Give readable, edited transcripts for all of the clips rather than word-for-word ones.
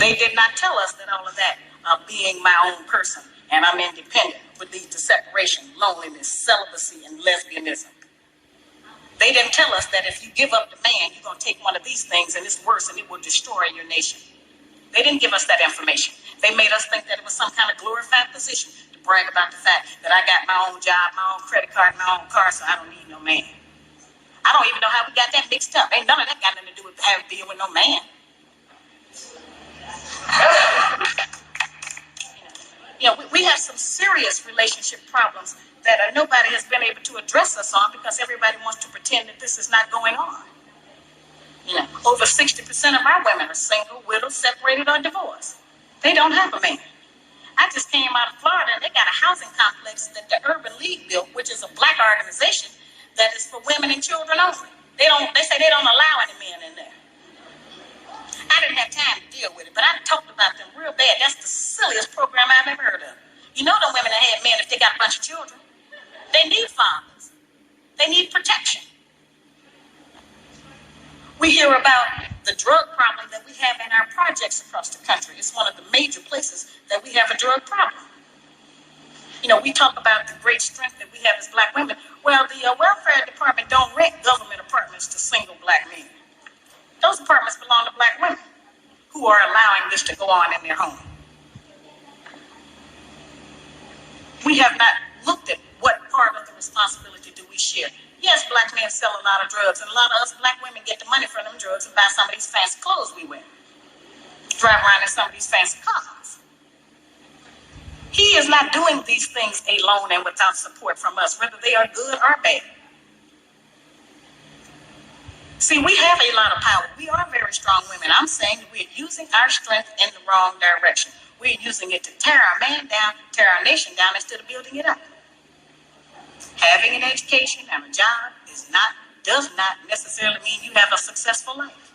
They did not tell us that all of that, being my own person and I'm independent, would lead to separation, loneliness, celibacy, and lesbianism. They didn't tell us that if you give up the man, you're going to take one of these things and it's worse and it will destroy your nation. They didn't give us that information. They made us think that it was some kind of glorified position to brag about the fact that I got my own job, my own credit card, my own car, so I don't need no man. I don't even know how we got that mixed up. Ain't none of that got nothing to do with having being with no man. We have some serious relationship problems that nobody has been able to address us on because everybody wants to pretend that this is not going on. Over 60% of our women are single, widowed, separated, or divorced. They don't have a man. I just came out of Florida and they got a housing complex that the Urban League built, which is a black organization that is for women and children only. They say they don't allow any men in there. I didn't have time to deal with it, but I talked about them real bad. That's the silliest program I've ever heard of. You know the women that had men if they got a bunch of children. They need fathers. They need protection. We hear about the drug problem that we have in our projects across the country. It's one of the major places that we have a drug problem. We talk about the great strength that we have as black women. Well, the welfare department don't rent government apartments to single black men. Those apartments belong to black women who are allowing this to go on in their home. We have not looked at what part of the responsibility do we share. Yes, black men sell a lot of drugs, and a lot of us black women get the money from them drugs and buy some of these fancy clothes we wear. Drive around in some of these fancy cars. He is not doing these things alone and without support from us, whether they are good or bad. See, we have a lot of power. We are very strong women. I'm saying that we're using our strength in the wrong direction. We're using it to tear our man down, tear our nation down instead of building it up. Having an education and a job does not necessarily mean you have a successful life.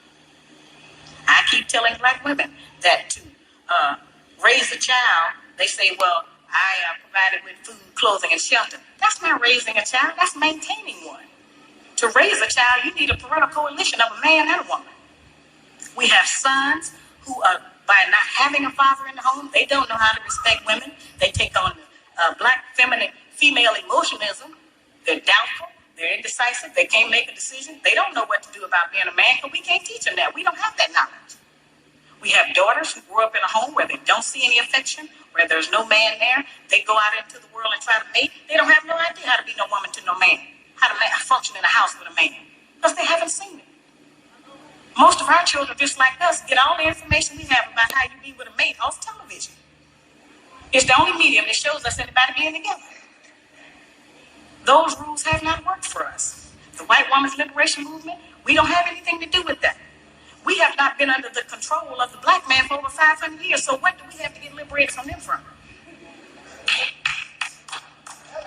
I keep telling black women that to raise a child, they say, well, I am provided with food, clothing, and shelter. That's not raising a child. That's maintaining one. To raise a child, you need a parental coalition of a man and a woman. We have sons who are, by not having a father in the home, they don't know how to respect women. They take on black female emotionism. They're doubtful. They're indecisive. They can't make a decision. They don't know what to do about being a man, but we can't teach them that. We don't have that knowledge. We have daughters who grow up in a home where they don't see any affection, where there's no man there. They go out into the world and try to mate. They don't have no idea how to be no woman to no man, how to function in a house with a man, because they haven't seen it. Most of our children, just like us, get all the information we have about how you be with a mate off television. It's the only medium that shows us anybody being together. Those rules have not worked for us. The white woman's liberation movement, we don't have anything to do with that. We have not been under the control of the black man for over 500 years, so what do we have to get liberated from them from?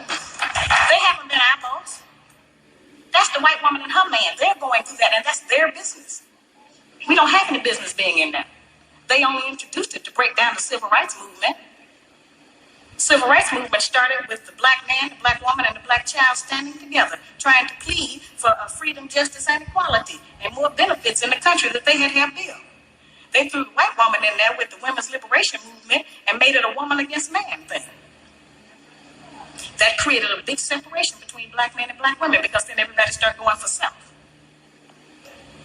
They haven't been our boss. That's the white woman and her man. They're going through that, and that's their business. We don't have any business being in that. They only introduced it to break down the civil rights movement. Civil rights movement started with the black man, the black woman, and the black child standing together, trying to plead for freedom, justice, and equality, and more benefits in the country that they had built. They threw the white woman in there with the women's liberation movement and made it a woman against man thing. That created a big separation between black men and black women, because then everybody started going for self.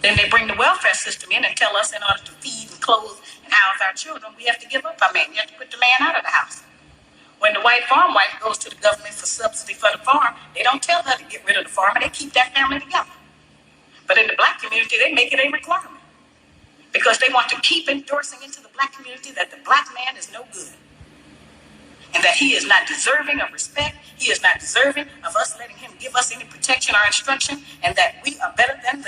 Then they bring the welfare system in and tell us in order to feed and clothe and house our children, we have to give up our man. You have to put the man out of the house. When the white farm wife goes to the government for subsidy for the farm, they don't tell her to get rid of the farm, and they keep that family together. But in the black community, they make it a requirement, because they want to keep endorsing into the black community that the black man is no good, and that he is not deserving of respect. He is not deserving of us letting him give us any protection or instruction, and that we are better than them.